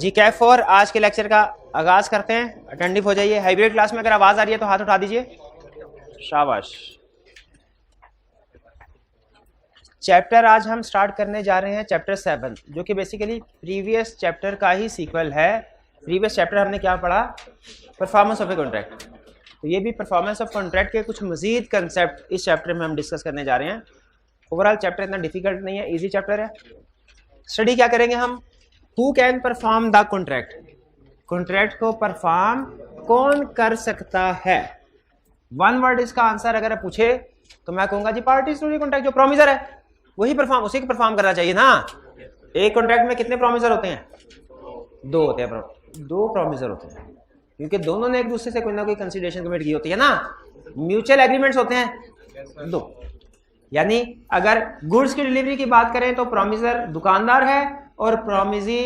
जी कैफ 4 आज के लेक्चर का आगाज करते हैं। अटेंडिव हो जाइए। हाइब्रिड क्लास में अगर आवाज आ रही है तो हाथ उठा दीजिए, शाबाश। चैप्टर आज हम स्टार्ट करने जा रहे हैं चैप्टर 7, जो कि बेसिकली प्रीवियस चैप्टर का ही सीक्वल है। प्रीवियस चैप्टर हमने क्या पढ़ा? Performance of a contract. तो ये भी परफॉर्मेंस ऑफ कॉन्ट्रैक्ट के कुछ मजीद कंसेप्ट इस चैप्टर में हम डिस्कस करने जा रहे हैं। ओवरऑल चैप्टर इतना डिफिकल्ट नहीं है, ईजी चैप्टर है। स्टडी क्या करेंगे हम? Who can perform the contract, contract को परफॉर्म कौन कर सकता है। वन वर्ड इसका आंसर अगर पूछे तो मैं कहूंगा जी पार्टीज टू द कॉन्ट्रैक्ट, जो प्रोमिसर है वही परफॉर्म, उसी को परफॉर्म करना चाहिए ना। एक कॉन्ट्रैक्ट में कितने प्रोमिसर होते हैं? दो होते हैं, दो प्रोमिसर होते हैं, क्योंकि दोनों ने एक दूसरे से कोई ना कोई कंसिडरेशन कमिट की होती है ना। म्यूचुअल एग्रीमेंट्स होते हैं दो। यानी अगर गुड्स की डिलीवरी की बात करें तो प्रोमिसर दुकानदार है और प्रोमिजी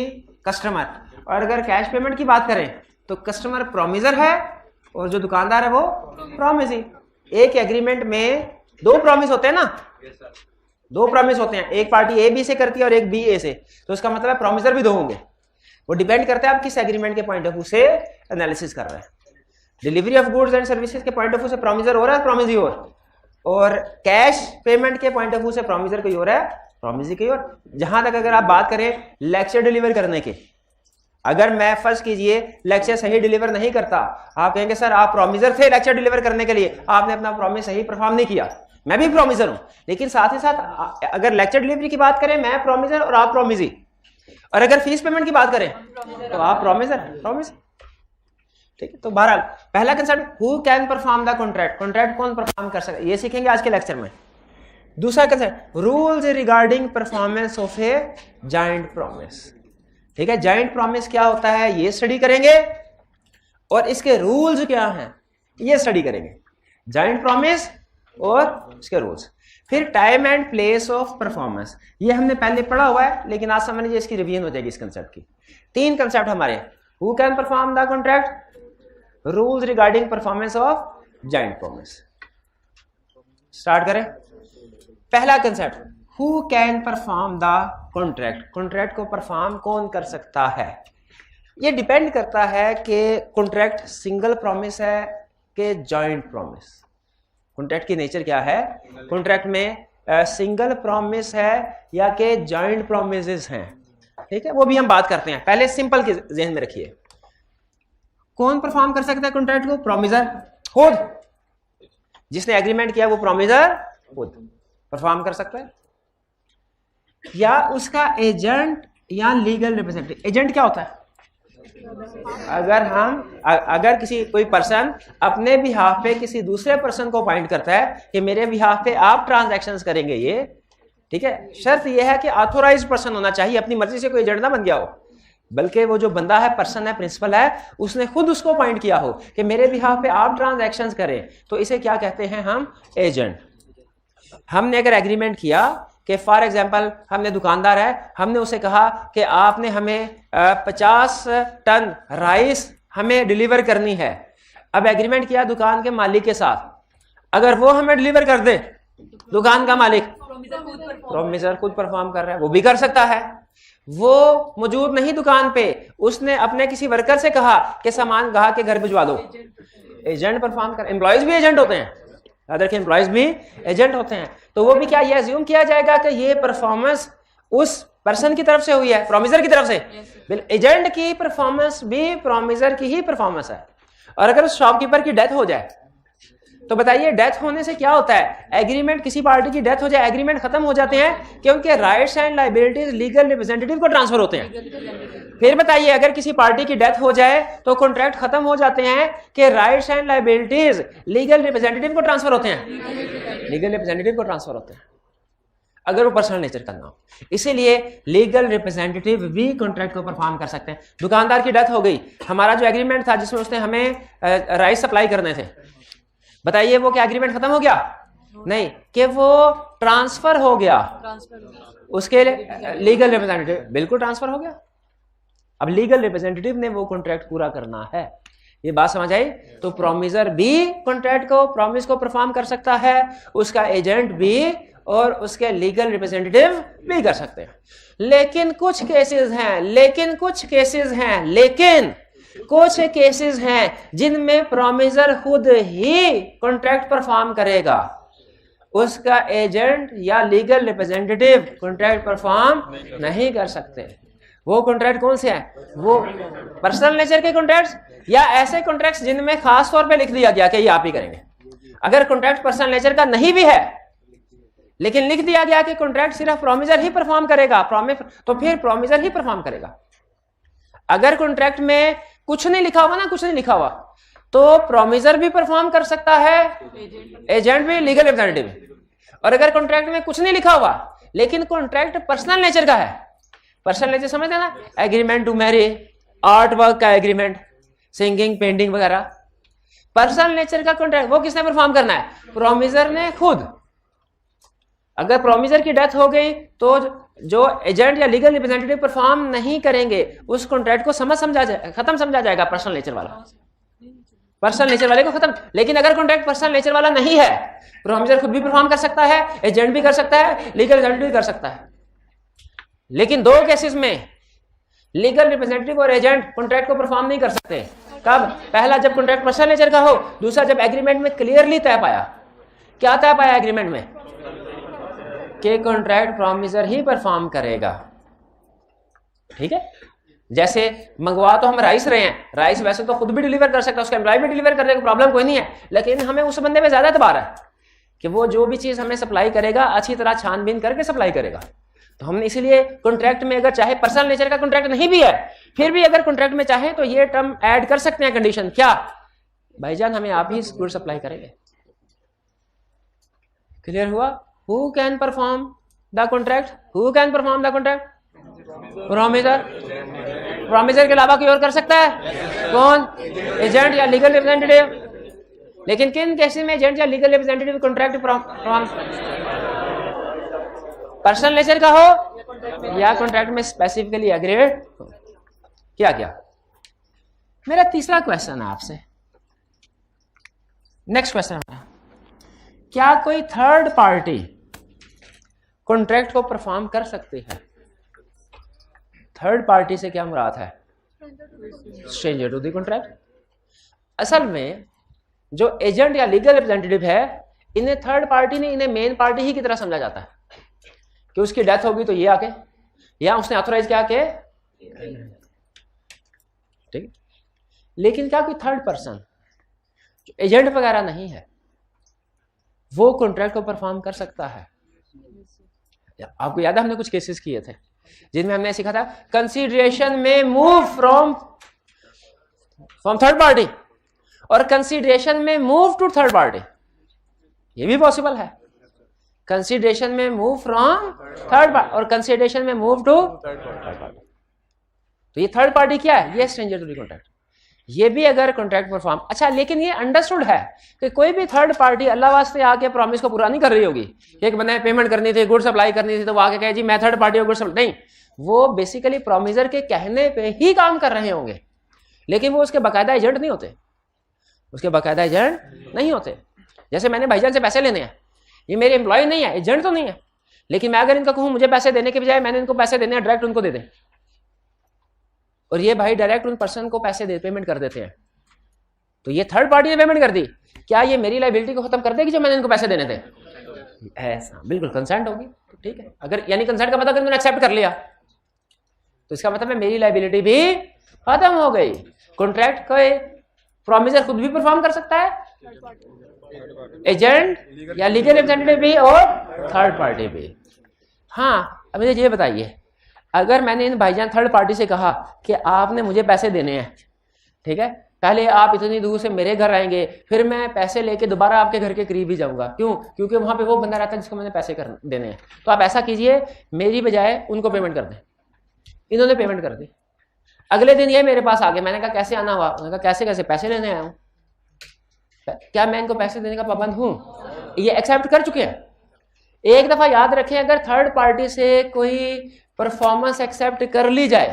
कस्टमर, और अगर कैश पेमेंट की बात करें तो कस्टमर प्रोमिसर है और जो दुकानदार है वो प्रोमिजी। एक एग्रीमेंट में दो प्रॉमिस होते हैं ना, दो प्रॉमिस होते हैं, एक पार्टी ए बी से करती है और एक बी ए से, तो इसका मतलब है प्रोमिसर भी दो होंगे। वो डिपेंड करता है आप किस एग्रीमेंट के पॉइंट ऑफ व्यू से एनालिसिस कर रहे हैं। Delivery of goods and services के पॉइंट ऑफ व्यू से प्रोमिसर हो रहा है प्रोमिजी और कैश पेमेंट के पॉइंट ऑफ व्यू से प्रोमिसर कोई और है प्रोमिजी कोई और। जहां तक अगर आप बात करें लेक्चर डिलीवर करने के, अगर मैं फर्स्ट कीजिए लेक्चर सही डिलीवर नहीं करता, आप कहेंगे सर आप प्रोमिसर थे लेक्चर डिलीवर करने के लिए, आपने अपना प्रॉमिस सही परफॉर्म नहीं किया। मैं भी प्रोमिसर हूं, लेकिन साथ ही साथ अगर लेक्चर डिलीवरी की बात करें मैं प्रोमिसर और आप प्रोमिजी, और अगर फीस पेमेंट की बात करें तो आप प्रोमिसर। ठीक है, तो बहरहाल पहला concept who can perform the contract, contract कौन परफॉर्म कर सकता है, ये सीखेंगे आज के लेक्चर में। दूसरा concept rules regarding performance of a joint promise. ठीक है, जॉइंट प्रॉमिस क्या होता है ये स्टडी करेंगे, और इसके रूल्स क्या हैं ये स्टडी करेंगे। जॉइंट प्रॉमिस और इसके रूल्स। फिर time and place of performance, ये हमने पहले पढ़ा हुआ है, लेकिन आज समझ लीजिए इसकी रिवीजन हो जाएगी इस कंसेप्ट की। तीन कंसेप्ट हमारे, who can perform the contract, rules regarding performance of joint promise. Start करें। पहला concept who can perform the contract, contract को परफॉर्म कौन कर सकता है। ये डिपेंड करता है कि कॉन्ट्रैक्ट सिंगल प्रॉमिस है कि जॉइंट प्रॉमिस। कॉन्ट्रैक्ट की नेचर क्या है, कॉन्ट्रैक्ट में सिंगल प्रॉमिस है या कि जॉइंट प्रॉमिसेस हैं। ठीक है, वो भी हम बात करते हैं। पहले सिंपल के ज़हन में रखिए, कौन परफॉर्म कर सकता है कॉन्ट्रैक्ट को? प्रोमिसर खुद, जिसने एग्रीमेंट किया वो प्रोमिसर खुद परफॉर्म कर सकता है, या उसका एजेंट या लीगल रिप्रेजेंटेटिव। एजेंट क्या होता है? अगर किसी कोई पर्सन अपने बिहाफ पे किसी दूसरे पर्सन को अपॉइंट करता है कि मेरे बिहाफ पे आप ट्रांजैक्शंस करेंगे ये, ठीक है, शर्त यह है कि ऑथोराइज्ड पर्सन होना चाहिए, अपनी मर्जी से कोई एजेंट ना बन गया हो, बल्कि वो जो बंदा है, पर्सन है, प्रिंसिपल है, उसने खुद उसको अपॉइंट किया हो कि मेरे बिहाफ पे आप ट्रांजैक्शंस करें, तो इसे क्या कहते हैं हम? एजेंट। हमने अगर एग्रीमेंट किया कि फॉर एग्जांपल हमने दुकानदार है, हमने उसे कहा कि आपने हमें 50 टन राइस हमें डिलीवर करनी है। अब एग्रीमेंट किया दुकान के मालिक के साथ, अगर वो हमें डिलीवर कर दे, दुकान का मालिक प्रोमिसर खुद परफॉर्म कर रहा है, वो भी कर सकता है। वो मौजूद नहीं दुकान पे, उसने अपने किसी वर्कर से कहा कि सामान ग्राहक के घर भिजवा दो, एजेंट परफॉर्म कर। एम्प्लॉयज भी एजेंट होते हैं, अदर के एम्प्लॉयज भी एजेंट होते हैं, तो वो भी क्या ये अज्यूम किया जाएगा कि ये परफॉर्मेंस उस पर्सन की तरफ से हुई है, प्रोमिसर की तरफ से। एजेंट की परफॉर्मेंस भी प्रोमिसर की ही परफॉर्मेंस है। और अगर उस शॉपकीपर की डेथ हो जाए तो बताइए डेथ होने से क्या होता है? एग्रीमेंट, किसी पार्टी की डेथ हो जाए, एग्रीमेंट खत्म हो जाते हैं कि उनके rights and liabilities legal representative को ट्रांसफर होते हैं। फिर बताइए अगर किसी पार्टी की डेथ हो जाए तो कॉन्ट्रैक्ट खत्म हो जाते हैं कि rights and liabilities legal representative को ट्रांसफर होते हैं, लीगल रिप्रेजेंटेटिव को ट्रांसफर होते हैं, अगर वो पर्सनल नेचर का ना हो। इसीलिए लीगल रिप्रेजेंटेटिव भी कॉन्ट्रैक्ट को परफॉर्म कर सकते हैं। दुकानदार की डेथ हो गई, हमारा जो एग्रीमेंट था जिसमें उसने हमें राइस सप्लाई करने थे, बताइए वो क्या एग्रीमेंट खत्म हो गया? नहीं, कि वो ट्रांसफर हो गया, उसके लीगल रिप्रेजेंटेटिव बिल्कुल ट्रांसफर हो गया। अब लीगल रिप्रेजेंटेटिव ने वो कॉन्ट्रैक्ट पूरा करना है, ये बात समझ आई? तो प्रोमिसर भी कॉन्ट्रैक्ट को, प्रॉमिस को परफॉर्म कर सकता है, उसका एजेंट भी और उसके लीगल रिप्रेजेंटेटिव भी कर सकते हैं। लेकिन कुछ केसेस हैं जिनमें प्रोमिसर खुद ही कॉन्ट्रैक्ट परफॉर्म करेगा, उसका एजेंट या लीगल रिप्रेजेंटेटिव कॉन्ट्रैक्ट परफॉर्म नहीं कर सकते। वो कॉन्ट्रैक्ट कौन से हैं? वो पर्सनल नेचर के कॉन्ट्रैक्ट्स या ऐसे कॉन्ट्रैक्ट्स जिनमें खास तौर पे लिख दिया गया कि ये आप ही करेंगे। अगर कॉन्ट्रैक्ट पर्सनल नेचर का नहीं भी है लेकिन लिख दिया गया कि कॉन्ट्रैक्ट सिर्फ प्रोमिसर ही परफॉर्म करेगा, तो फिर प्रोमिसर ही परफॉर्म करेगा। अगर कॉन्ट्रैक्ट में कुछ नहीं लिखा हुआ तो प्रोमिसर भी परफॉर्म कर सकता है, एजेंट भी, लीगल रिप्रेजेंटेटिव भी। और अगर कॉन्ट्रैक्ट में कुछ नहीं लिखा हुआ लेकिन कॉन्ट्रैक्ट पर्सनल नेचर का है, पर्सनल नेचर समझते ना, agreement to marry, art work का एग्रीमेंट, सिंगिंग, पेंटिंग वगैरह, पर्सनल नेचर का कॉन्ट्रैक्ट वो किसने परफॉर्म करना है? प्रोमिसर ने खुद। अगर प्रोमिसर की डेथ हो गई तो जो एजेंट या लीगल रिप्रेजेंटेटिव परफॉर्म नहीं करेंगे उस कॉन्ट्रैक्ट को खत्म समझा जाएगा, पर्सनल नेचर वाले को खत्म। लेकिन अगर कॉन्ट्रैक्ट पर्सनल नेचर वाला नहीं है, प्रोमिसर खुद भी परफॉर्म कर सकता है, एजेंट भी कर सकता है, लीगल रिप्रेजेंटेटिव भी कर सकता है। लेकिन दो केसेस में लीगल रिप्रेजेंटेटिव और एजेंट कॉन्ट्रैक्ट को परफॉर्म नहीं कर सकते। कब? पहला जब कॉन्ट्रैक्ट पर्सनल नेचर का हो, दूसरा जब एग्रीमेंट में क्लियरली तय पाया। क्या तय पाया एग्रीमेंट में? कि कॉन्ट्रैक्ट प्रोमिसर ही परफॉर्म करेगा। ठीक है, जैसे मंगवा तो हम राइस रहे हैं, राइस वैसे तो खुद भी डिलीवर कर सकता है, उसका एम्प्लॉय भी डिलीवर करने का प्रॉब्लम कोई नहीं है, लेकिन हमें उस बंदे पे ज्यादा एतबार है कि वो जो भी चीज हमें सप्लाई करेगा अच्छी तरह छानबीन करके सप्लाई करेगा। तो हमने इसलिए कॉन्ट्रैक्ट में अगर चाहे पर्सनल नेचर का कॉन्ट्रैक्ट नहीं भी है फिर भी अगर कॉन्ट्रैक्ट में चाहे तो ये टर्म ऐड कर सकते हैं कंडीशन। क्या? भाईजान हमें आप ही गुड सप्लाई करेंगे। क्लियर हुआ? Who can perform the contract? Who can perform the contract? Promisor. Promisor के अलावा कोई और कर सकता है? कौन? एजेंट या लीगल रिप्रेजेंटेटिव। लेकिन किन केसेस में एजेंट या legal representative contract personal nature का हो या कॉन्ट्रैक्ट में स्पेसिफिकली एग्रीड हो। क्या मेरा तीसरा क्वेश्चन है आपसे, नेक्स्ट क्वेश्चन है, क्या कोई थर्ड पार्टी कॉन्ट्रैक्ट को परफॉर्म कर सकती है? थर्ड पार्टी से क्या मुराद है? Stranger to the contract. असल में जो एजेंट या लीगल रिप्रेजेंटेटिव है, इन्हें थर्ड पार्टी ने इन्हें मेन पार्टी ही की तरह समझा जाता है कि उसकी डेथ होगी तो ये आके, या उसने ऑथोराइज किया के, ठीक। लेकिन क्या कोई थर्ड पर्सन जो एजेंट वगैरह नहीं है वो कॉन्ट्रैक्ट को परफॉर्म कर सकता है? आपको याद है हमने कुछ केसेस किए थे जिनमें हमने सीखा था कंसीडरेशन में मूव फ्रॉम थर्ड पार्टी और कंसीडरेशन में मूव टू थर्ड पार्टी। ये भी पॉसिबल है, कंसीडरेशन में मूव फ्रॉम थर्ड पार्टी और कंसीडरेशन में मूव टू थर्ड पार्टी। तो ये थर्ड पार्टी क्या है? ये स्ट्रेंजर टू द कॉन्ट्रैक्ट। ये भी अगर कॉन्ट्रैक्ट परफॉर्म, अच्छा लेकिन ये अंडरस्टूड है कि कोई भी थर्ड पार्टी अल्लाह वास्ते आके प्रॉमिस को पूरा नहीं कर रही होगी। एक बंदे पेमेंट करनी थी, गुड सप्लाई करनी थी, तो वो आके कहे जी मैं थर्ड पार्टी हूं, गुड सप्लाई, नहीं, वो बेसिकली प्रोमिसर के कहने पे ही काम कर रहे होंगे, लेकिन वो उसके बाकायदा एजेंट नहीं होते, जैसे मैंने भाईजान से पैसे लेने हैं, ये मेरे एम्प्लॉय नहीं है, एजेंट तो नहीं है, लेकिन मैं अगर इनको कहूं मुझे पैसे देने के बजाय मैंने इनको पैसे देने हैं, डायरेक्ट उनको दे दें, और ये भाई डायरेक्ट उन पर्सन को पैसे पेमेंट कर देते हैं, तो ये थर्ड पार्टी ने पेमेंट कर दी, क्या ये मेरी लायबिलिटी को खत्म कर देगी जो मैंने इनको पैसे देने थे? ऐसा बिल्कुल, कंसेंट होगी, तो ठीक है। अगर यानी कंसेंट का मतलब अगर उन्होंने एक्सेप्ट कर लिया तो इसका मतलब है मेरी लायबिलिटी भी खत्म हो गई। कॉन्ट्रैक्ट को प्रोमिसर खुद भी परफॉर्म कर सकता है, एजेंट या लीगल रिप्रेजेंटेटिव भी और थर्ड पार्टी भी। हाँ, अब मुझे ये बताइए, अगर मैंने इन भाईजान थर्ड पार्टी से कहा कि आपने मुझे पैसे देने हैं, ठीक है, पहले आप इतनी दूर से मेरे घर आएंगे, फिर मैं पैसे लेके दोबारा आपके घर के करीब ही जाऊंगा, क्यों? क्योंकि वहां पे वो बंदा रहता है जिसको मैंने पैसे देने हैं, तो आप ऐसा कीजिए मेरी बजाय उनको पेमेंट कर दें। इन्होंने पेमेंट कर दी, अगले दिन ये मेरे पास आ गए, मैंने कहा कैसे आना हुआ? उन्होंने कहा कैसे पैसे लेने आया हूँ, क्या मैं इनको पैसे देने का पाबंद हूँ? ये एक्सेप्ट कर चुके हैं। एक दफा याद रखें, अगर थर्ड पार्टी से कोई परफॉर्मेंस एक्सेप्ट कर ली जाए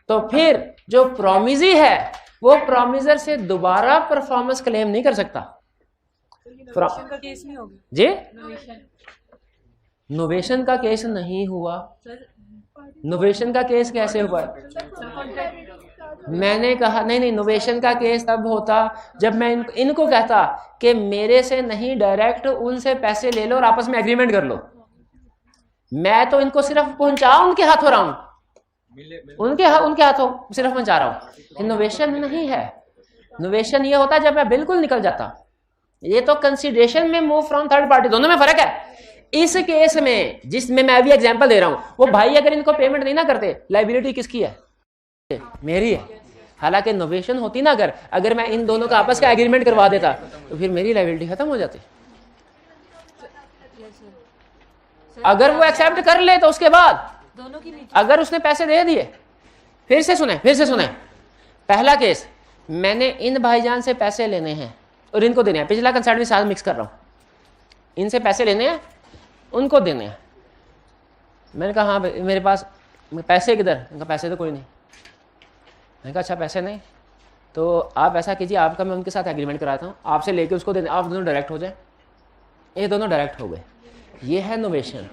तो फिर जो प्रोमिजी है वो प्रोमिसर से दोबारा परफॉर्मेंस क्लेम नहीं कर सकता। का केस नहीं होगा जी, नोवेशन का केस नहीं हुआ। नोवेशन का केस कैसे हुआ? मैंने कहा नहीं, नोवेशन का केस तब होता जब मैं इनको कहता कि मेरे से नहीं, डायरेक्ट उनसे पैसे ले लो और आपस में एग्रीमेंट कर लो। मैं तो इनको सिर्फ पहुंचा उनके हाथों रहा हूं, उनके हाथों सिर्फ पहुंचा रहा हूं। इनोवेशन नहीं है। इनोवेशन ये होता जब मैं बिल्कुल निकल जाता। ये तो कंसीडरेशन में मूव फ्रॉम थर्ड पार्टी, दोनों में फर्क है। इस केस में जिसमें मैं अभी एग्जांपल दे रहा हूं, वो भाई अगर इनको पेमेंट नहीं ना करते, लायबिलिटी किसकी है? मेरी है। हालांकि इनोवेशन होती ना, अगर मैं इन दोनों का आपस का एग्रीमेंट करवा देता तो फिर मेरी लायबिलिटी खत्म हो जाती। अगर वो एक्सेप्ट कर ले तो उसके बाद अगर उसने पैसे दे दिए, फिर से सुने पहला केस, मैंने इन भाईजान से पैसे लेने हैं और इनको देने हैं। पिछला कंसेप्ट भी साथ मिक्स कर रहा हूं। इनसे पैसे लेने हैं, उनको देने हैं। मैंने कहा हाँ मेरे पास पैसे किधर? इनका पैसे तो कोई नहीं। मैंने कहा अच्छा पैसे नहीं तो आप ऐसा कीजिए, आपका मैं उनके साथ एग्रीमेंट कराता हूँ, आपसे लेके उसको देने, आप दोनों डायरेक्ट हो जाए। ये दोनों डायरेक्ट हो गए। ये है नोवेशन।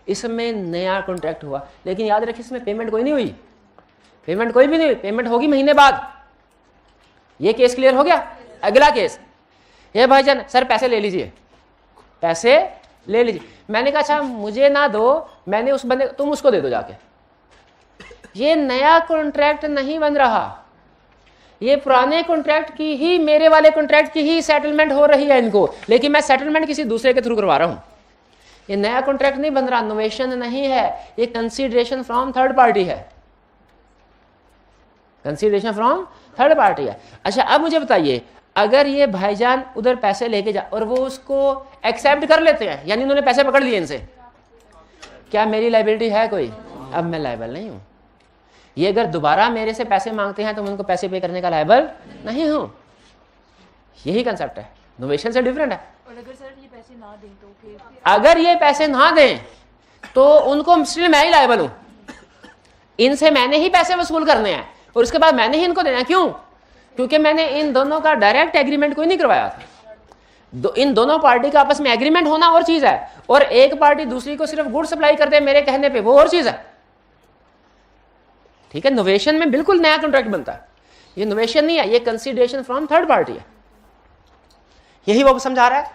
इसमें नया कॉन्ट्रैक्ट हुआ, लेकिन याद रखिए इसमें पेमेंट कोई नहीं हुई। पेमेंट कोई भी नहीं हुई, पेमेंट होगी महीने बाद। ये केस क्लियर हो गया। अगला केस, ये भाईजान सर पैसे ले लीजिए, पैसे ले लीजिए। मैंने कहा अच्छा मुझे ना दो, मैंने उस बंदे, तुम उसको दे दो जाके। ये नया कॉन्ट्रैक्ट नहीं बन रहा, ये पुराने कॉन्ट्रैक्ट की ही, मेरे वाले कॉन्ट्रैक्ट की ही सेटलमेंट हो रही है इनको, लेकिन मैं सेटलमेंट किसी दूसरे के थ्रू करवा रहा हूं। ये नया कॉन्ट्रैक्ट नहीं बन रहा, इनोवेशन नहीं है, ये कंसीडरेशन फ्रॉम थर्ड पार्टी है। कंसीडरेशन फ्रॉम थर्ड पार्टी है। अच्छा अब मुझे बताइए, अगर ये भाईजान उधर पैसे लेके जा और वो उसको एक्सेप्ट कर लेते हैं, यानी उन्होंने पैसे पकड़ लिए इनसे, क्या मेरी लायबिलिटी है कोई? अब मैं लायबल नहीं हूं। ये अगर दोबारा मेरे से पैसे मांगते हैं तो मैं उनको पैसे पे करने का लायबल नहीं हूं। यही कंसेप्ट है, इनोवेशन से डिफरेंट है। और अगर सर ये पैसे ना दें तो फिर? अगर ये पैसे ना दें तो उनको स्टिल मैं ही लायबल हूं। इनसे मैंने ही पैसे वसूल करने हैं और उसके बाद मैंने ही इनको देना है। क्यों? क्योंकि मैंने इन दोनों का डायरेक्ट एग्रीमेंट कोई नहीं करवाया था। इन दोनों पार्टी का आपस में एग्रीमेंट होना और चीज है, और एक पार्टी दूसरी को सिर्फ गुड सप्लाई करते हैं मेरे कहने पे, वो और चीज है। ठीक है, इनोवेशन में बिल्कुल नया कॉन्ट्रैक्ट बनता है। ये इनोवेशन नहीं है, ये कंसीडरेशन फ्रॉम थर्ड पार्टी है। यही वो समझा रहा है।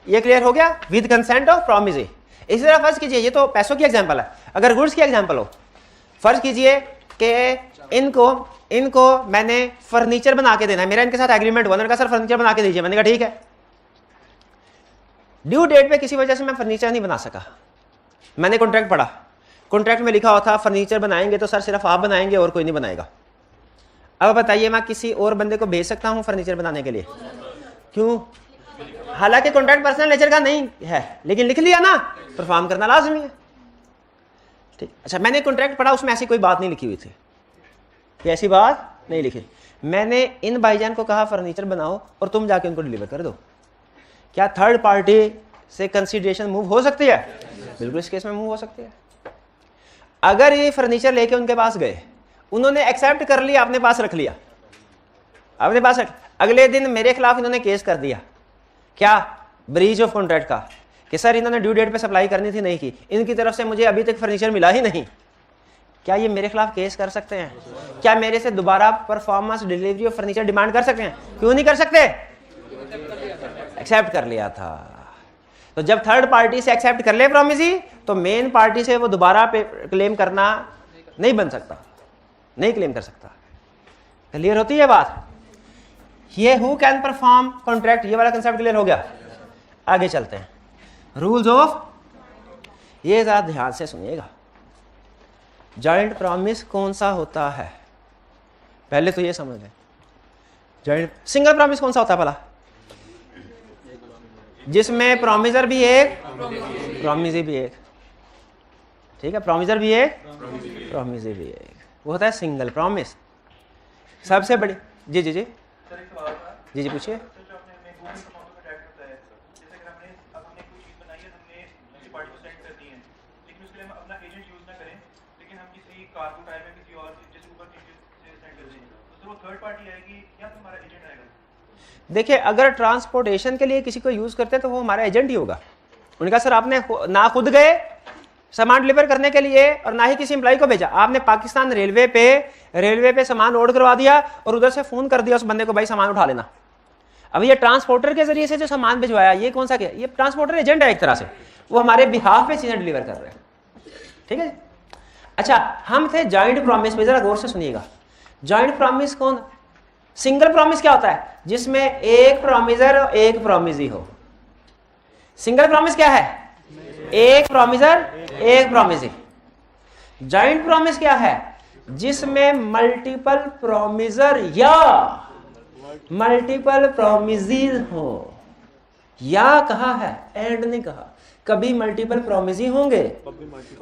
ये क्लियर हो गया? With consent of promise. इसी तरह फर्ज कीजिए, ये तो पैसों की एग्जांपल है, अगर गुड्स की एग्जांपल हो, फर्ज कीजिए कि इनको मैंने फर्नीचर बना के देना है, मेरा इनके साथ एग्रीमेंट हुआ, उन्होंने कहा सर फर्नीचर बना के दीजिए। मैंने कहा ठीक है। ड्यू डेट पे किसी वजह से मैं फर्नीचर नहीं बना सका, मैंने कॉन्ट्रैक्ट पढ़ा, कॉन्ट्रैक्ट में लिखा हुआ था फर्नीचर बनाएंगे तो सर सिर्फ आप बनाएंगे और कोई नहीं बनाएगा। अब बताइए मैं किसी और बंदे को भेज सकता हूं फर्नीचर बनाने के लिए? क्यों? हालांकि कॉन्ट्रैक्ट पर्सनल नेचर का नहीं है, लेकिन लिख लिया ना, परफॉर्म करना लाजमी है। ठीक। अच्छा मैंने कॉन्ट्रैक्ट पढ़ा, उसमें ऐसी कोई बात नहीं लिखी हुई थी, ऐसी बात नहीं लिखी। मैंने इन भाईजान को कहा फर्नीचर बनाओ और तुम जाके उनको डिलीवर कर दो। क्या थर्ड पार्टी से कंसीडरेशन मूव हो सकती है? बिल्कुल इस केस में मूव हो सकती है। अगर ये फर्नीचर लेके उनके पास गए, उन्होंने एक्सेप्ट कर लिया, अपने पास रख लिया, अपने पास रख, अगले दिन मेरे खिलाफ इन्होंने केस कर दिया, क्या? ब्रीच ऑफ कॉन्ट्रैक्ट का, कि सर इन्होंने ड्यू डेट पे सप्लाई करनी थी, नहीं की, इनकी तरफ से मुझे अभी तक फर्नीचर मिला ही नहीं। क्या ये मेरे खिलाफ केस कर सकते हैं? क्या मेरे से दोबारा performance delivery of furniture demand कर सकते हैं? क्यों नहीं कर सकते? एक्सेप्ट कर लिया था। तो जब थर्ड पार्टी से एक्सेप्ट कर ले प्रॉमिस ही, तो मेन पार्टी से वो दोबारा क्लेम करना नहीं बन सकता, नहीं क्लेम कर सकता। क्लियर होती है बात? ये हु कैन परफॉर्म कॉन्ट्रैक्ट, ये वाला कंसेप्ट क्लियर हो गया। आगे चलते हैं, रूल्स ऑफ, ये जरा ध्यान से सुनिएगा। जॉइंट प्रॉमिस कौन सा होता है? पहले तो ये समझ लें, जॉइंट सिंगल प्रॉमिस कौन सा होता है भला? जिसमें प्रॉमिसर भी एक, प्रॉमिसी भी एक। ठीक है, प्रॉमिसर भी एक, प्रॉमिसी भी एक, वो होता है सिंगल प्रॉमिस। सबसे बड़ी, जी जी जी जी जी पूछिए। देखिए अगर ट्रांसपोर्टेशन के लिए किसी को यूज करते हैं तो वो हमारा एजेंट ही होगा, उनका सर आपने ना खुद गए सामान डिलीवर करने के लिए और ना ही किसी एम्प्लॉय को भेजा, आपने पाकिस्तान रेलवे पे सामान लोड करवा दिया और उधर से फोन कर दिया उस बंदे को, भाई सामान उठा लेना। अब ये ट्रांसपोर्टर के जरिए से जो सामान भिजवाया, ये कौन सा क्या, ये ट्रांसपोर्टर एजेंट है एक तरह से, वो हमारे बिहाफ पे चीजें डिलीवर कर रहे हैं, ठीक है। अच्छा, हम थे जॉइंट प्रॉमिस में, जरा गौर से सुनिएगा। जॉइंट प्रॉमिस कौन, सिंगल प्रॉमिस क्या होता है, जिसमें एक प्रॉमिसर और एक प्रॉमिसी हो। सिंगल प्रॉमिस क्या है, एक प्रॉमिसर एक प्रॉमिसी। जॉइंट प्रॉमिस क्या है, जिसमें मल्टीपल प्रॉमिसर या मल्टीपल प्रॉमिसीज हो, या कहा है एंड नहीं कहा, कभी मल्टीपल प्रॉमिसी होंगे,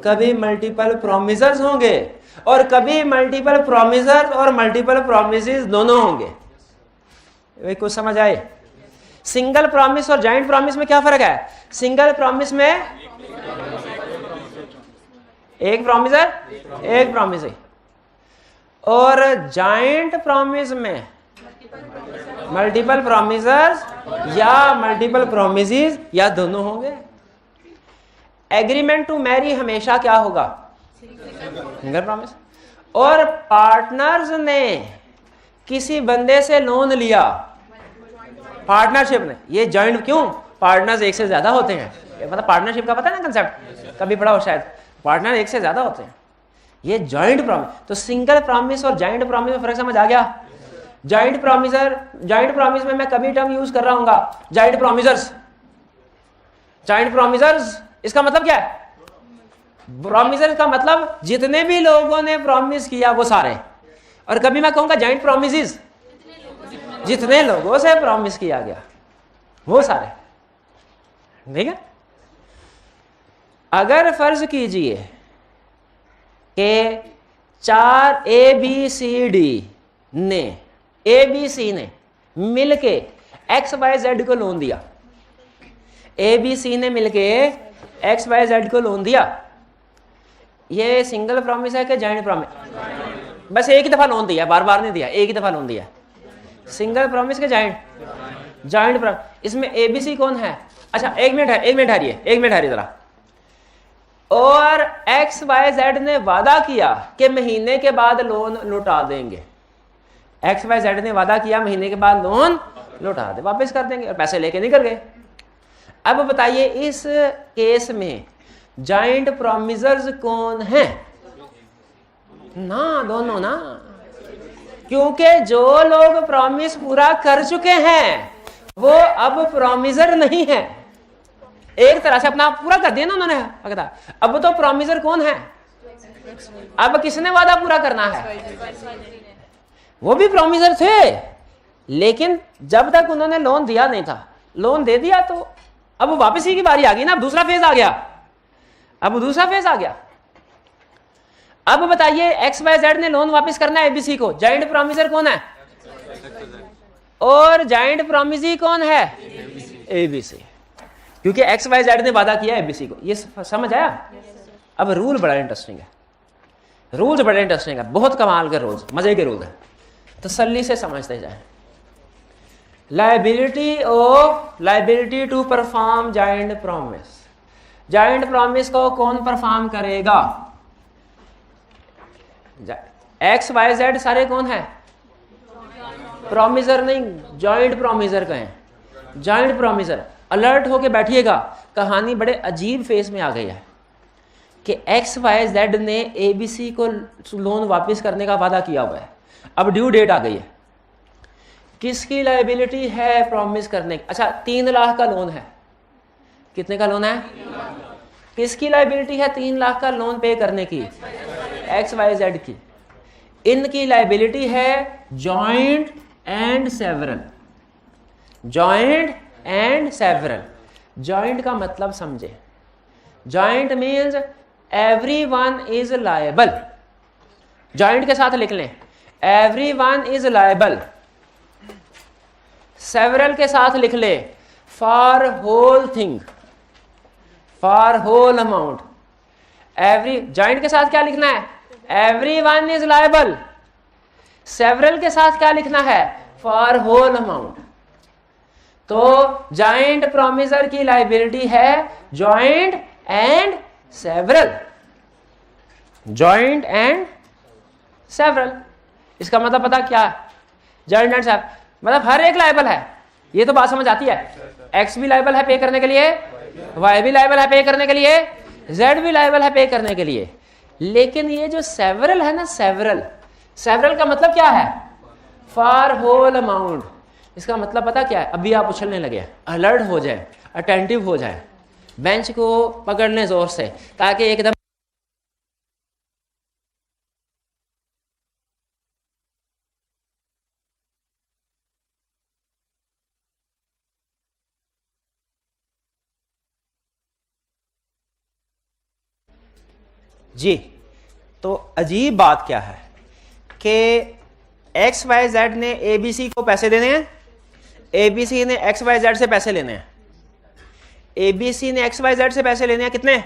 कभी मल्टीपल प्रॉमिसर्स होंगे, और कभी मल्टीपल प्रॉमिसर्स और मल्टीपल प्रॉमिसीज दोनों होंगे। वे कुछ समझ आए। सिंगल प्रॉमिस और जॉइंट प्रॉमिस में क्या फर्क है, सिंगल प्रॉमिस में एक प्रॉमिसर एक प्रॉमिसी, और जॉइंट प्रॉमिस में मल्टीपल प्रॉमिसर्स या मल्टीपल प्रॉमिसीज या दोनों होंगे। एग्रीमेंट टू मैरी हमेशा क्या होगा, सिंगल प्रॉमिस। और पार्टनर्स ने किसी बंदे से लोन लिया, पार्टनरशिप ने, ये जॉइंट, क्यों, पार्टनर्स एक से ज्यादा होते हैं, मतलब पार्टनरशिप का पता है ना कंसेप्ट, कभी पढ़ा हो शायद, पार्टनर एक से ज्यादा होते हैं, ये जॉइंट प्रॉमिस। तो सिंगल प्रॉमिस और जॉइंट प्रॉमिस में फर्क समझ आ गया। जॉइंट प्रॉमिस में मैं कभी टर्म यूज कर रहा हूँ जॉइंट प्रॉमिसर्स, इसका मतलब क्या है, प्रॉमिसर का मतलब जितने भी लोगों ने प्रॉमिस किया वो सारे, और कभी मैं कहूंगा जॉइंट प्रॉमिसेस, जितने लोगों से प्रॉमिस किया गया वो सारे, ठीक है। अगर फर्ज कीजिए कि 4 ABC ने मिलके XYZ को लोन दिया, ABC ने मिलके XYZ को लोन दिया, ये सिंगल प्रॉमिस है कि जॉइंट प्रॉमिस, बस एक ही दफा लोन दिया, बार बार नहीं दिया, एक ही दफा लोन दिया, सिंगल प्रॉमिस के जॉइंट प्रॉमिस। इसमें ABC कौन है, अच्छा एक मिनट हरिए जरा। और XYZ ने वादा किया कि महीने के बाद लोन लौटा देंगे, XYZ ने वादा किया महीने के बाद लोन लौटा दे, वापस कर देंगे, और पैसे लेके निकल गए। अब बताइए इस केस में जॉइंट प्रॉमिसर्स कौन है, ना दोनों ना, क्योंकि जो लोग प्रॉमिस पूरा कर चुके हैं वो अब प्रॉमिसर नहीं है, एक तरह से अपना पूरा कर दिया ना उन्होंने, अब तो प्रॉमिसर कौन है, अब किसने वादा पूरा करना है, वो भी प्रॉमिसर थे, लेकिन जब तक उन्होंने लोन दिया नहीं था, लोन दे दिया तो अब वापसी की बारी आ गई ना, अब दूसरा फेज आ गया। अब बताइए XYZ ने लोन वापस करना है ABC को, जॉइंट प्रॉमिसर कौन है, और जॉइंट प्रॉमिसी कौन है, ABC, क्योंकि XYZ ने वादा किया ABC को। ये समझ आया। अब रूल बड़ा इंटरेस्टिंग है, बहुत कमाल के रूल्स, मजे के रूल है, तसल्ली से समझते जाए। Liability to perform joint promise को कौन परफॉर्म करेगा, XYZ सारे कौन है, प्रॉमिसर नहीं, जॉइंट प्रॉमिसर कहें, जॉइंट प्रॉमिसर। अलर्ट होके बैठिएगा, कहानी बड़े अजीब फेज में आ गई है कि XYZ ने ABC को लोन वापस करने का वादा किया हुआ है, अब ड्यू डेट आ गई है, किसकी लायबिलिटी है प्रॉमिस करने की, अच्छा 3 लाख का लोन है, कितने का लोन है, किसकी लायबिलिटी है 3 लाख का लोन पे करने की, XYZ की। इनकी लायबिलिटी है जॉइंट एंड सेवरल, जॉइंट का मतलब समझे, joint means everyone is liable, joint के साथ लिख लें एवरीवन इज लायबल, सेवरल के साथ लिख ले for whole thing, for whole amount. Joint के साथ क्या लिखना है, एवरीवन इज लायबल, सेवरल के साथ क्या लिखना है, फॉर होल अमाउंट। तो जॉइंट प्रोमिसर की लायबिलिटी है joint and several, joint and several. इसका मतलब पता क्या है? जॉइंट एंड सेवरल मतलब हर एक लायबल है। ये तो बात समझ आती है। एक्स भी लायबल है पे करने के लिए, वाई भी लायबल है पे करने के लिए, जेड भी लायबल है पे करने के लिए। लेकिन ये जो सेवरल है ना, सेवरल, सेवरल का मतलब क्या है? For whole amount. इसका मतलब पता क्या है? अभी आप उछलने लगे, अलर्ट हो जाए, अटेंटिव हो जाए, बेंच को पकड़ लें जोर से, ताकि एकदम जी। तो अजीब बात क्या है कि एक्स वाई जेड ने ए बी सी को पैसे देने हैं, ए बी सी ने एक्स वाई जेड से पैसे लेने हैं, ए बी सी ने एक्स वाई जेड से पैसे लेने हैं कितने?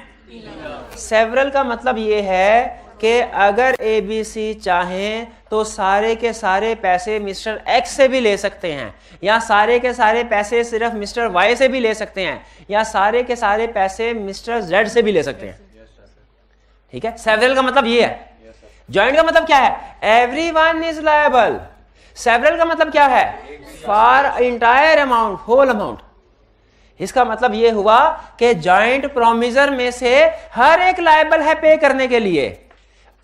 सेवरल का मतलब ये है कि अगर ए बी सी चाहें तो सारे के सारे पैसे मिस्टर एक्स से भी ले सकते हैं, या सारे के सारे पैसे सिर्फ मिस्टर वाई से भी ले सकते हैं, या सारे के सारे पैसे मिस्टर जेड से भी ले सकते हैं। ठीक है, सेवरल का मतलब ये है। जॉइंट का मतलब क्या है? Everyone is liable. सेवरल का मतलब क्या है? For entire amount, whole amount. इसका मतलब ये हुआ कि जॉइंट प्रोमिसर में से हर एक लायबल है पे करने के लिए,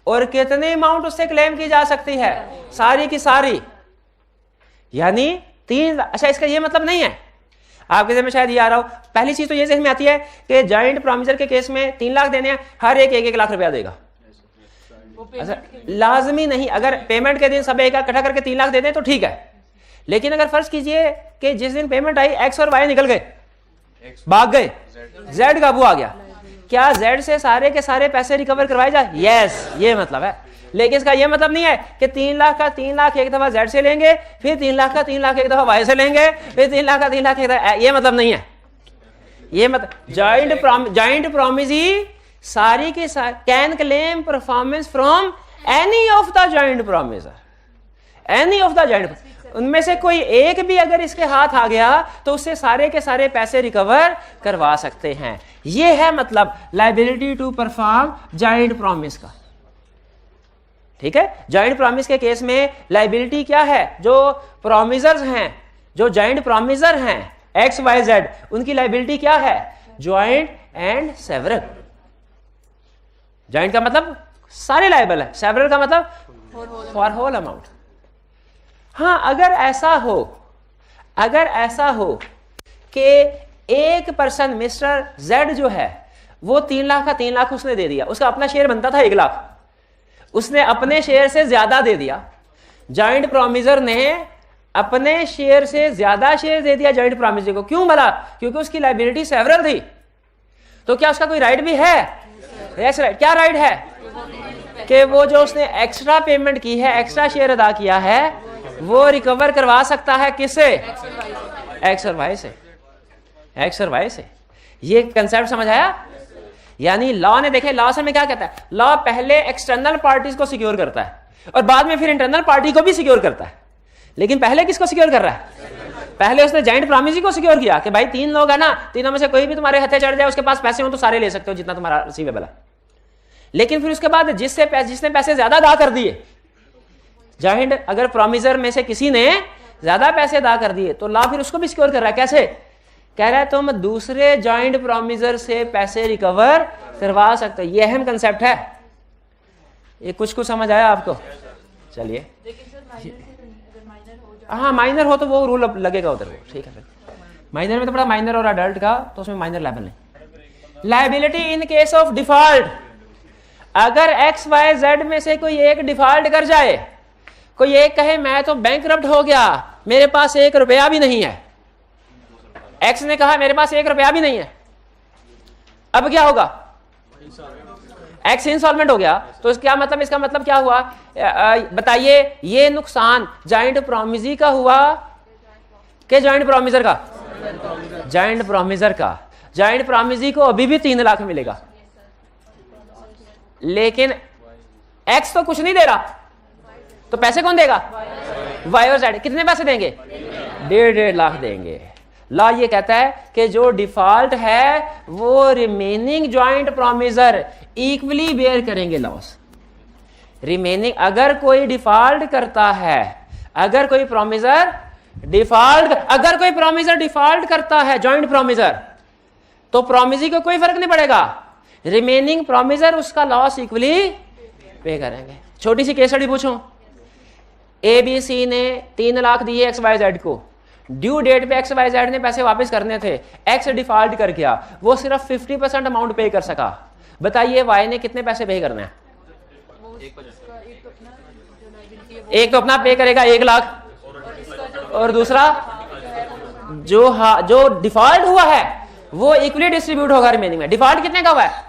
और कितने अमाउंट उससे क्लेम की जा सकती है? सारी की सारी, यानी 3। अच्छा, इसका ये मतलब नहीं है, आपके जहन में शायद ये आ रहा हो, पहली चीज तो ये जहन में आती है कि जॉइंट प्रोमिसर के केस में 3 लाख देने हैं, हर एक 1-1 लाख रुपया देगा। अच्छा, लाजमी नहीं। अगर पेमेंट के दिन सब एक इकट्ठा करके 3 लाख दे दें तो ठीक है, लेकिन अगर फर्ज कीजिए कि जिस दिन पेमेंट आई एक्स और वाई निकल गए, भाग गए, जेड काबू आ गया, क्या जेड से सारे के सारे पैसे रिकवर करवाए जाए? यस, ये मतलब है। लेकिन इसका ये मतलब नहीं है कि 3 लाख का 3 लाख एक दफा जेड से लेंगे, फिर 3 लाख का 3 लाख एक दफा वाई से लेंगे, फिर 3 लाख का 3 लाख एक दफा, ये मतलब नहीं है। ये मतलब जॉइंट प्रोमिसी सारी की सारी can claim performance from any of the joint promisor, any of the joint, उनमें से कोई एक भी अगर इसके हाथ आ गया तो उससे सारे के सारे पैसे रिकवर करवा सकते हैं। ये है मतलब liability to perform joint promise का। ठीक है, जॉइंट प्रॉमिस के केस में लायबिलिटी क्या है? जो प्रॉमिसर्स हैं, जो जॉइंट प्रॉमिसर हैं एक्स वाई जेड, उनकी लायबिलिटी क्या है? Joint and several. जॉइंट का मतलब सारे लायबल है, सेवरल का मतलब फॉर होल अमाउंट। हाँ, अगर ऐसा हो कि एक पर्सन मिस्टर जेड जो है वो 3 लाख का 3 लाख उसने दे दिया, उसका अपना शेयर बनता था 1 लाख, उसने अपने शेयर से ज्यादा दे दिया, जॉइंट प्रोमिसर ने अपने शेयर से ज्यादा शेयर दे दिया जॉइंट प्रोमिसर को। क्यों भला? क्योंकि उसकी लायबिलिटी सेवरल थी। तो क्या उसका कोई राइट भी है? Yes, right. क्या राइट है? कि वो जो उसने एक्स्ट्रा पेमेंट की है, एक्स्ट्रा शेयर अदा किया है, वो रिकवर करवा सकता है किससे? एक्स और वाई से, एक्स और वाई से। ये कंसेप्ट समझ आया? यानी लॉ ने, देखे लॉ से में क्या कहता है? लॉ पहले एक्सटर्नल पार्टीज को सिक्योर करता है और बाद में फिर इंटरनल पार्टी को भी सिक्योर करता है। लेकिन पहले किसको सिक्योर कर रहा है? पहले उसने जॉइंट प्रोमिसी को सिक्योर किया कि भाई 3 लोग है ना, तीनों में से कोई भी तुम्हारे हथे चढ़ जाए, उसके पास पैसे हो तो सारे ले सकते हो जितना तुम्हारा रिसीवेबल है। लेकिन फिर उसके बाद जिसने पैसे ज्यादा अदा कर दिए, जॉइंट अगर प्रोमिसर में से किसी ने ज्यादा पैसे अदा कर दिए तो लॉ फिर उसको भी सिक्योर कर रहा है। कैसे? कह रहा है तुम दूसरे जॉइंट प्रोमिसर से पैसे रिकवर करवा सकते हो। ये अहम कंसेप्ट है। ये कुछ समझ आया आपको? चलिए, हाँ, माइनर हो तो वो रूल लगेगा उधर, वो ठीक है। फिर माइनर में तो बड़ा माइनर और अडल्ट का, तो उसमें माइनर लायबल नहीं। Liability in case of default, अगर एक्स वाई जेड में से कोई एक डिफॉल्ट कर जाए, कोई एक कहे मैं तो बैंकरप्ट हो गया, मेरे पास 1 रुपया भी नहीं है, एक्स ने कहा मेरे पास 1 रुपया भी नहीं है, अब क्या होगा? एक्स इंसॉल्वेंट हो गया। तो क्या मतलब? इसका मतलब क्या हुआ? बताइए, ये नुकसान जॉइंट प्रोमिसी का हुआ कि जॉइंट प्रोमिसर का? जॉइंट प्रोमिसर का। जॉइंट प्रोमिसी को अभी भी 3 लाख मिलेगा, लेकिन एक्स तो कुछ नहीं दे रहा, तो पैसे कौन देगा? वाई और जेड। कितने पैसे देंगे? 1.5 लाख देंगे। लॉ ये कहता है कि जो डिफॉल्ट है वो remaining joint promisor equally bear करेंगे लॉस। रिमेनिंग, अगर कोई डिफॉल्ट करता है, अगर कोई प्रॉमिसर डिफॉल्ट करता है जॉइंट प्रॉमिसर, तो प्रॉमिसी को कोई फर्क नहीं पड़ेगा, रिमेनिंग प्रॉमिसर उसका लॉस इक्वली पे करेंगे। छोटी सी केस स्टडी पूछूं, ABC ने 3 लाख दिए XYZ को, ड्यू डेट पे XYZ ने पैसे वापस करने थे, X डिफॉल्ट कर गया, वो सिर्फ 50% अमाउंट पे कर सका। बताइए Y ने कितने पैसे पे करने हैं? एक तो अपना पे करेगा 1 लाख, और दूसरा जो डिफॉल्ट हुआ है वो इक्वली डिस्ट्रीब्यूट होगा रिमेनिंग में। डिफॉल्ट कितने का हुआ है?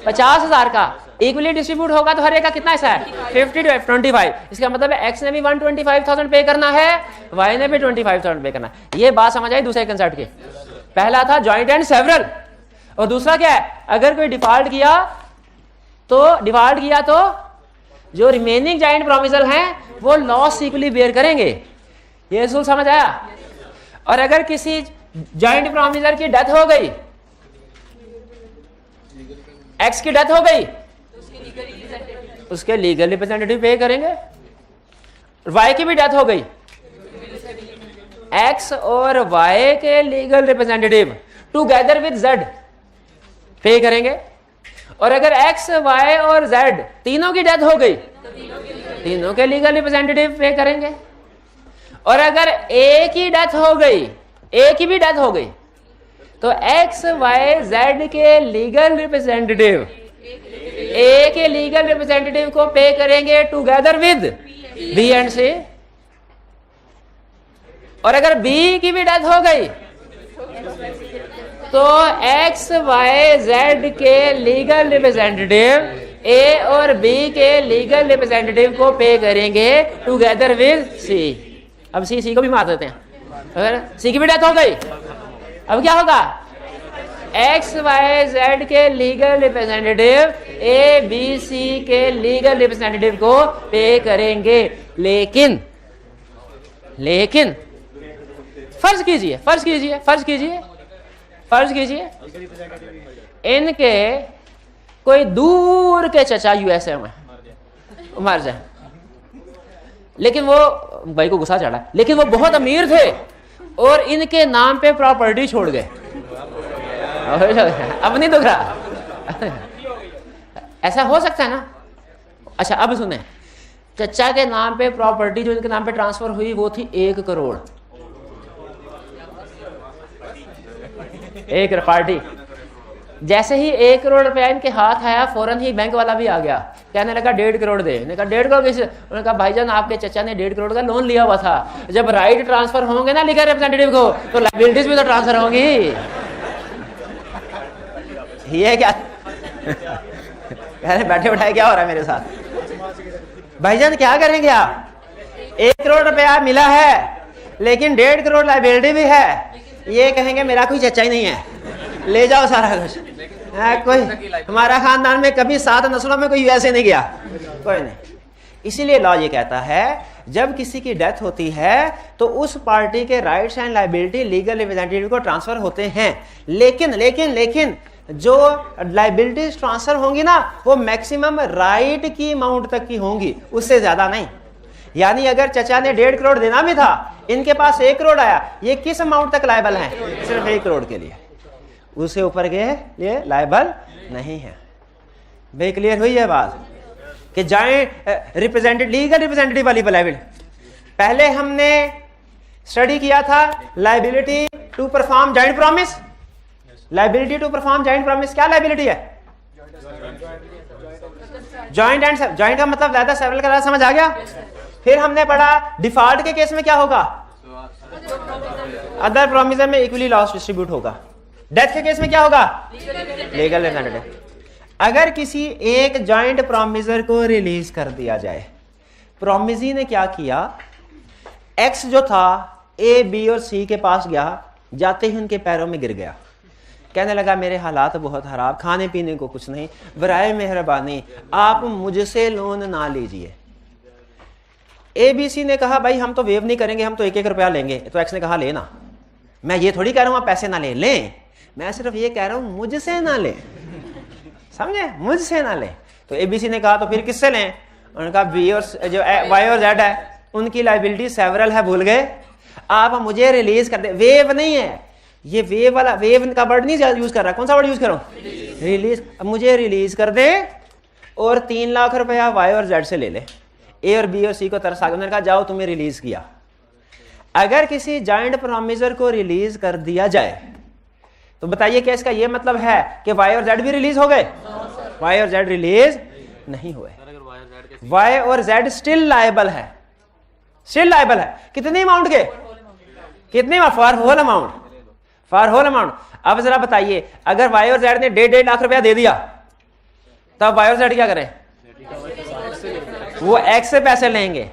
50,000 का, इक्वली डिस्ट्रीब्यूट होगा तो हर एक का कितना हिस्सा है? 50 to 25। इसका मतलब है X ने भी 125,000 पे करना है, Y ने भी 25,000 पे करना है। ये बात समझ आई दूसरे कंसेप्ट की। पहला था जॉइंट एंड सेवरल, और दूसरा क्या है? अगर कोई डिफॉल्ट किया तो जो रिमेनिंग जॉइंट प्रॉमिसर हैं वो लॉस इक्वली बेयर करेंगे। ये असूल समझ आया? और अगर किसी जॉइंट प्रॉमिसर की डेथ हो गई, X की डेथ हो गई, उसके लीगल रिप्रेजेंटेटिव पे करेंगे। Y की भी डेथ हो गई, X और Y के legal representative together with Z पे करेंगे। और अगर X, Y और Z तीनों की डेथ हो गई, तीनों के लीगल रिप्रेजेंटेटिव पे करेंगे। और अगर A की डेथ हो गई, A की भी डेथ हो गई, तो X, Y, Z के लीगल रिप्रेजेंटेटिव A के लीगल रिप्रेजेंटेटिव को पे करेंगे together with B and C। और अगर B की भी डेथ हो गई तो X, Y, Z के लीगल रिप्रेजेंटेटिव A और B के लीगल रिप्रेजेंटेटिव को पे करेंगे टुगेदर विद C। अब C को भी मार देते हैं। अगर C की भी डेथ हो गई, अब क्या होगा? X, Y, Z के legal representative A, B, C के लीगल रिप्रेजेंटेटिव को पे करेंगे। लेकिन फर्ज कीजिए इनके कोई दूर के चचा USA में मर जाए, लेकिन वो भाई को गुस्सा चढ़ा, लेकिन वो बहुत अमीर थे और इनके नाम पे प्रॉपर्टी छोड़ गए। अब नहीं दुख रहा? ऐसा हो सकता है ना? अच्छा अब सुने, चचा के नाम पे प्रॉपर्टी जो इनके नाम पे ट्रांसफर हुई वो थी 1 करोड़। 1 पार्टी जैसे ही 1 करोड़ रुपया इनके हाथ आया, फौरन ही बैंक वाला भी आ गया, कहने लगा 1.5 करोड़ दे। उन्होंने कहा 1.5 करोड़ कैसे? उन्होंने कहा भाईजान आपके चचा ने 1.5 करोड़ का लोन लिया हुआ था, जब राइट ट्रांसफर होंगे ना लीगल रिप्रेजेंटेटिव को, तो लायबिलिटीज भी तो ट्रांसफर होंगी। ये क्या कह रहे बैठे बैठाए क्या हो रहा है मेरे साथ? भाईजान क्या करेंगे आप? 1 करोड़ रुपया मिला है लेकिन 1.5 करोड़ लायबिलिटी भी है, ये कहेंगे मेरा कोई चचा ही नहीं है, ले जाओ सारा कुछ। कोई हमारा खानदान में कभी 7 नस्लों में कोई वैसे नहीं गया, कोई नहीं। इसीलिए लॉ ये कहता है जब किसी की डेथ होती है तो उस पार्टी के rights and liability legal representative को ट्रांसफर होते हैं। लेकिन जो लायबिलिटीज ट्रांसफर होंगी ना वो मैक्सिमम राइट की अमाउंट तक की होंगी, उससे ज्यादा नहीं। यानी अगर चचा ने 1.5 करोड़ देना भी था, इनके पास 1 करोड़ आया, ये किस अमाउंट तक लायबल है? सिर्फ 1 करोड़ के लिए, उससे ऊपर के लिए लायबल नहीं है। भाई क्लियर हुई है बात कि जॉइंट रिप्रेजेंटेटिव लीगल रिप्रेजेंटेटिव वाली लायबिलिटी। पहले हमने स्टडी किया था liability to perform joint promise. Liability to perform joint promise क्या लायबिलिटी है? जॉइंट एंड जॉइंट का मतलब ज्यादा सेवरल का समझ आ गया? फिर हमने पढ़ा डिफॉल्ट के केस में क्या होगा? अदर प्रॉमिसर में इक्वली लॉस डिस्ट्रीब्यूट होगा। डेथ के केस में क्या होगा? Legal representative. अगर किसी एक जॉइंट प्रॉमिसर को रिलीज कर दिया जाए, प्रॉमिसी ने क्या किया, एक्स जो था ए, बी और सी के पास गया, जाते ही उनके पैरों में गिर गया, कहने लगा मेरे हालात बहुत खराब, खाने पीने को कुछ नहीं, बराए मेहरबानी आप मुझसे लोन ना लीजिए। ए बी सी ने कहा भाई हम तो वेव नहीं करेंगे, हम तो 1-1 रुपया लेंगे। तो एक्स ने कहा लेना, मैं ये थोड़ी कह रहा हूं आप पैसे ना लें, मैं सिर्फ ये कह रहा हूं मुझसे ना लें, समझे, मुझसे ना लें। तो एबीसी ने कहा तो फिर किससे लें? उन्होंने कहा बी और जो वाई और जेड है उनकी लाइबिलिटी सेवरल है, भूल गए आप, मुझे रिलीज कर दे। वेव नहीं है ये, वेव वाला, वेव का वर्ड नहीं यूज कर रहा, कौन सा वर्ड यूज करो? रिलीज। मुझे रिलीज कर दे और 3 लाख रुपया वाई और जेड से ले ले। ए और बी और सी को तरस आ गया, उन्होंने कहा जाओ तुम्हें रिलीज किया। अगर किसी जॉइंट प्रॉमिसर को रिलीज कर दिया जाए तो बताइए क्या इसका ये मतलब है कि वाई और जेड भी रिलीज हो गए? वाई और जेड रिलीज नहीं हुए। वाई और जेड स्टिल लायबल है, स्टिल लायबल है। कितने अमाउंट के? कितने? For whole amount, for whole amount. अब जरा बताइए अगर वाई और जेड ने 1.5 लाख रुपया दे दिया तब वाई और जेड क्या करें? वो एक्स से पैसे लेंगे।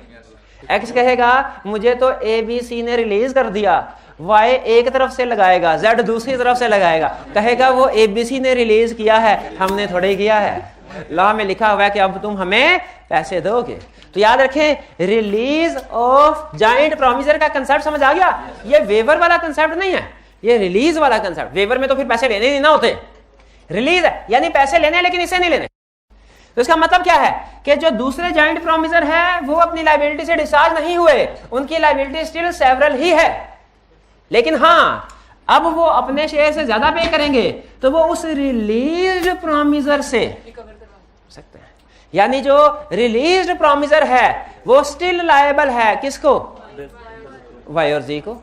एक्स कहेगा मुझे तो ए बी सी ने रिलीज कर दिया, वाई एक तरफ से लगाएगा, जेड दूसरी तरफ से लगाएगा, कहेगा वो ए बी सी ने रिलीज किया है, हमने थोड़े किया है। लॉ में लिखा हुआ है कि अब तुम हमें पैसे दोगे। तो याद रखें रिलीज ऑफ जॉइंट प्रॉमिसर का कंसेप्ट समझ आ गया? ये वेवर वाला कंसेप्ट नहीं है, ये रिलीज वाला कंसेप्ट। वेवर में तो फिर पैसे लेने नहीं ना होते, रिलीज है यानी पैसे लेने लेकिन इसे नहीं लेने। तो इसका मतलब क्या है कि जो दूसरे जॉइंट प्रॉमिसर है वो अपनी लायबिलिटी से डिस्चार्ज नहीं हुए, उनकी लायबिलिटी स्टिल सेवरल ही है। लेकिन हाँ अब वो अपने शेयर से ज्यादा पे करेंगे तो वो उस रिलीज प्रॉमिसर से सकते हैं, यानी जो रिलीज्ड प्रॉमिसर है वो स्टिल लायबल है। किसको? वाई और जी को।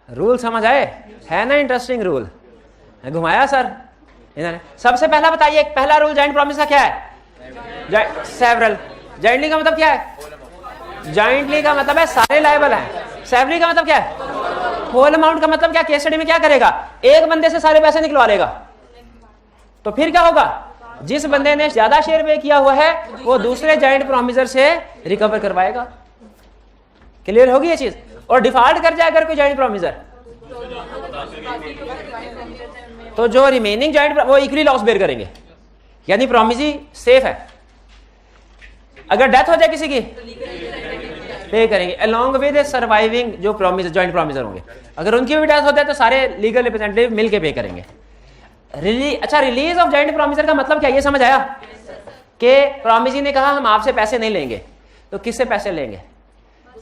रूल समझ आए? है ना इंटरेस्टिंग रूल? घुमाया सर इन्होंने। सबसे पहला बताइए पहला रूल जॉइंट प्रॉमिस का क्या है? सेवरल। जॉइंटली का मतलब क्या है? जॉइंटली का मतलब है सारे लायबल हैं। सेवरली का मतलब क्या है? होल अमाउंट का मतलब क्या? केस स्टडी में क्या करेगा? एक बंदे से सारे पैसे निकलवा लेगा। तो फिर क्या होगा? जिस बंदे ने ज्यादा शेयर पे किया हुआ है वो दूसरे जॉइंट प्रॉमिसर से रिकवर करवाएगा। क्लियर होगी ये चीज? और डिफॉल्ट कर जाए अगर कोई जॉइंट प्रॉमिसर तो जो रिमेनिंग जॉइंट वो इक्वली लॉस बेयर करेंगे, यानी प्रॉमिसी सेफ है। अगर डेथ हो जाए किसी की पे करेंगे अलोंग विद सर्वाइविंग जो प्रॉमिस जॉइंट प्रॉमिसर होंगे। अगर उनकी भी डेथ होता है तो सारे लीगल रिप्रेजेंटेटिव मिलके पे करेंगे। अच्छा रिलीज ऑफ जॉइंट प्रॉमिसर का मतलब क्या? ये समझ आया कि प्रॉमिसी ने कहा हम आपसे पैसे नहीं लेंगे, तो किससे पैसे लेंगे?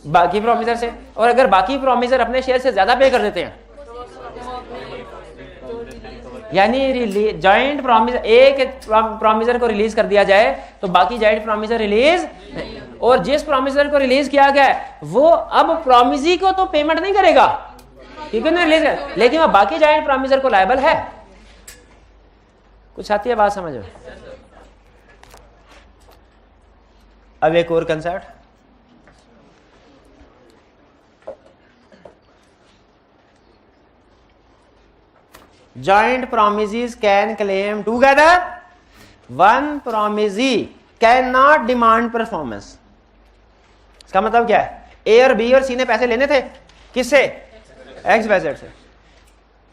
बाकी प्रॉमिसर से। और अगर बाकी प्रॉमिसर अपने शेयर से ज्यादा पे कर देते हैं यानी जॉइंट प्रॉमिसर, एक प्रॉमिसर को रिलीज कर दिया जाए तो बाकी जॉइंट प्रॉमिसर रिलीज, और जिस प्रॉमिसर को रिलीज किया गया है वो अब प्रॉमिसी को तो पेमेंट नहीं करेगा क्योंकि उन्होंने रिलीज कर, लेकिन वो बाकी जॉइंट प्रॉमिसर को लायबल है। कुछ आती है बात समझ में? अब एक और concept, joint promises can claim together, one promisee cannot demand performance। इसका मतलब क्या है? ए और बी और सी ने पैसे लेने थे किससे? एक्स वाई जेड से।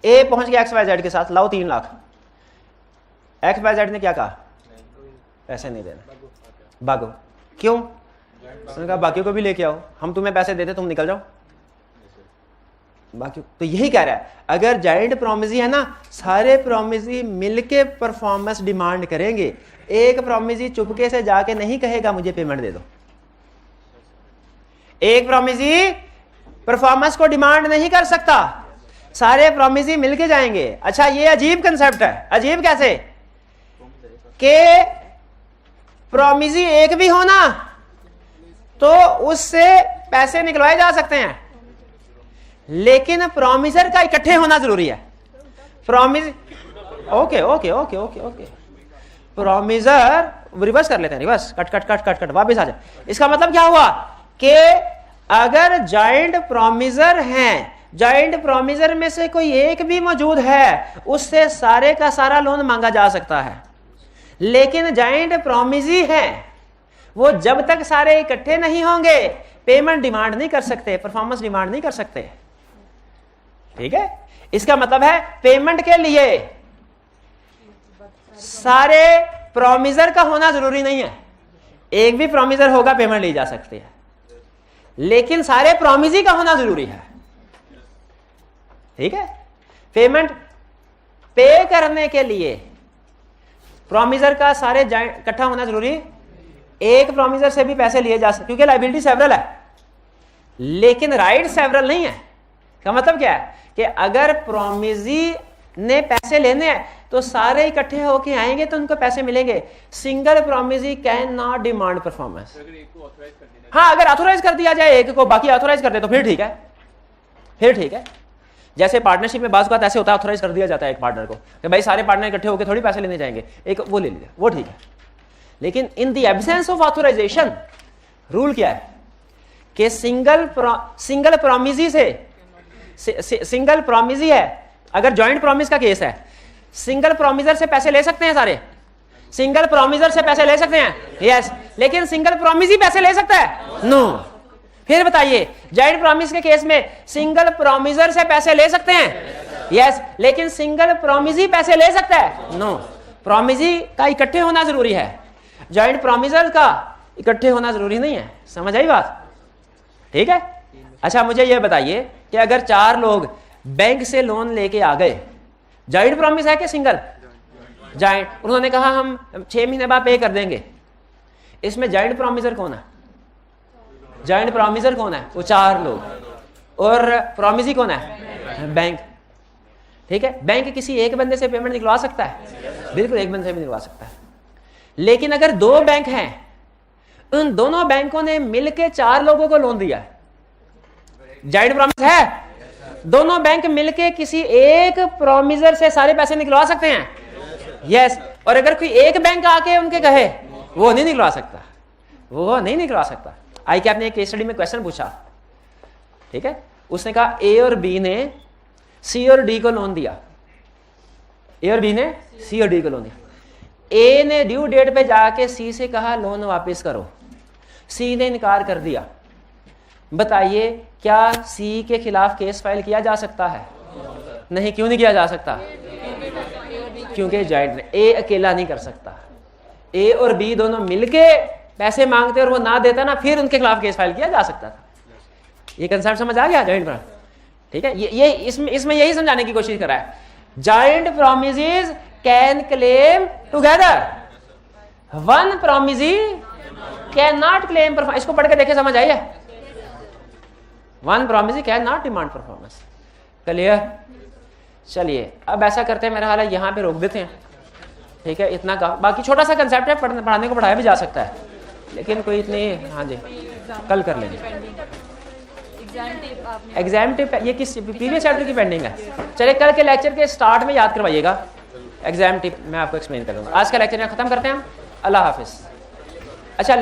ए पहुंच गया एक्स वाई जेड के साथ, लाओ 3 लाख। एक्स वाई जेड ने क्या कहा? पैसे नहीं देना, भागो। क्यों? उसने कहा बाकी को भी लेके आओ, हम तुम्हें पैसे देते तुम निकल जाओ। बाकी तो यही कह रहा है अगर जॉइंट प्रॉमिसी है ना, सारे प्रॉमिसी मिलके परफॉर्मेंस डिमांड करेंगे, एक प्रॉमिसी चुपके से जाके नहीं कहेगा मुझे पेमेंट दे दो। एक प्रॉमिसी परफॉर्मेंस को डिमांड नहीं कर सकता, सारे प्रॉमिसी मिलके जाएंगे। अच्छा ये अजीब कंसेप्ट है। अजीब कैसे? कि प्रॉमिसी एक भी हो ना तो उससे पैसे निकलवाए जा सकते हैं, लेकिन प्रॉमिसर का इकट्ठे होना जरूरी है। Promise okay okay okay okay okay promiser reverse कर लेते हैं, reverse cut cut cut cut cut वापस आ जाए। इसका मतलब क्या हुआ कि अगर जॉइंट प्रॉमिसर हैं, जॉइंट प्रॉमिसर में से कोई एक भी मौजूद है उससे सारे का सारा लोन मांगा जा सकता है, लेकिन जॉइंट प्रॉमिसी हैं वो जब तक सारे इकट्ठे नहीं होंगे पेमेंट डिमांड नहीं कर सकते, परफॉर्मेंस डिमांड नहीं कर सकते। ठीक है? इसका मतलब है पेमेंट के लिए सारे प्रॉमिसर का होना जरूरी नहीं है, एक भी प्रॉमिसर होगा पेमेंट ली जा सकती है, लेकिन सारे प्रॉमिसी का होना जरूरी है। ठीक है, पेमेंट पे करने के लिए प्रोमिसर का सारे इकट्ठा होना जरूरी, एक प्रोमिसर से भी पैसे लिए जा सकते क्योंकि लायबिलिटी सेवरल है लेकिन राइट सेवरल नहीं है। का मतलब क्या है कि अगर प्रोमिसी ने पैसे लेने हैं तो सारे इकट्ठे होके आएंगे तो उनको पैसे मिलेंगे। Single promisee can not demand performance. हाँ, अगर ऑथोराइज कर दिया जाए एक को, बाकी ऑथोराइज कर दे तो फिर ठीक है, फिर ठीक है। जैसे पार्टनरशिप में बात ऐसे होता है, ऑथोराइज कर दिया जाता है एक पार्टनर को कि भाई सारे पार्टनर इकट्ठे होकर थोड़ी पैसे लेने जाएंगे, एक वो ले लिया, वो ठीक है। लेकिन in the absence of authorisation rule क्या है कि सिंगल प्रोमिसी से सिंगल प्रोमिसी है, अगर जॉइंट प्रोमिस का केस है, सिंगल प्रोमिसर से पैसे ले सकते हैं सारे, सिंगल प्रोमिसर से पैसे ले सकते हैं, यस, लेकिन सिंगल प्रोमिसी पैसे ले सकता है, नो। फिर बताइए, जॉइंट प्रोमिस के केस में सिंगल प्रोमिसर से पैसे ले सकते हैं, यस, लेकिन सिंगल प्रोमिसी पैसे ले सकता है, नो। प्रोमिसी का इकट्ठे होना जरूरी है, जॉइंट प्रोमिसर का इकट्ठे होना जरूरी नहीं है। समझ आई बात? ठीक है। अच्छा, मुझे यह बताइए कि अगर 4 लोग बैंक से लोन लेके आ गए, जॉइंट प्रॉमिस है कि सिंगल? जॉइंट। उन्होंने कहा हम 6 महीने बाद पे कर देंगे, इसमें जॉइंट प्रॉमिसर कौन है? जॉइंट प्रॉमिसर कौन है? वो 4 लोग, और प्रॉमिसी कौन है? बैंक। ठीक है, बैंक किसी एक बंदे से पेमेंट निकलवा सकता है? बिल्कुल, एक बंदे से भी निकलवा सकता है। लेकिन अगर 2 बैंक हैं, उन दोनों बैंकों ने मिलके 4 लोगों को लोन दिया है, जॉइंट प्रॉमिस है? दोनों बैंक मिलके किसी एक प्रोमिसर से सारे पैसे निकलवा सकते हैं, यस। और अगर कोई एक बैंक आके उनके कहे, वो नहीं निकलवा सकता, वो नहीं निकलवा सकता। आई कैप ने एक केस स्टडी में क्वेश्चन पूछा, ठीक है, उसने कहा ए और बी ने सी और डी को लोन दिया, ए और बी ने सी और डी को लोन दिया। ए ने ड्यू डेट पे जाके सी से कहा लोन वापस करो, सी ने इनकार कर दिया। बताइए, क्या सी के खिलाफ केस फाइल किया जा सकता है? नहीं। क्यों नहीं किया जा सकता? क्योंकि जॉइंट ने, ए अकेला नहीं कर सकता, ए और बी दोनों मिलके पैसे मांगते और वो ना देता ना, फिर उनके खिलाफ केस फाइल किया जा सकता था। ये कंसेप्ट समझ आ गया जॉइंट प्रॉमिस? ठीक है, ये इसमें यही समझाने की कोशिश कर रहा है, joint promisees can claim together, one promisee can not claim performance. इसको पढ़ के देखे, समझ आई है? One promisee can not demand performance. Clear? चलिए, अब ऐसा करते हैं, मेरा हाल है यहाँ पे रोक देते हैं, ठीक है, इतना का। बाकी छोटा सा कंसेप्ट है, पढ़ाने को पढ़ाया भी जा सकता है, लेकिन कोई इतनी, हाँ जी, कल कर लेंगे। एग्जाम टिप ये किस प्रीवियस चैप्टर की पेंडिंग है? चलिए, कल के लेक्चर के स्टार्ट में याद करवाइएगा, एग्जाम टिप मैं आपको एक्सप्लेन करूँगा। आज का लेक्चर यहाँ खत्म करते हैं हम। अल्लाह हाफिज। अच्छा।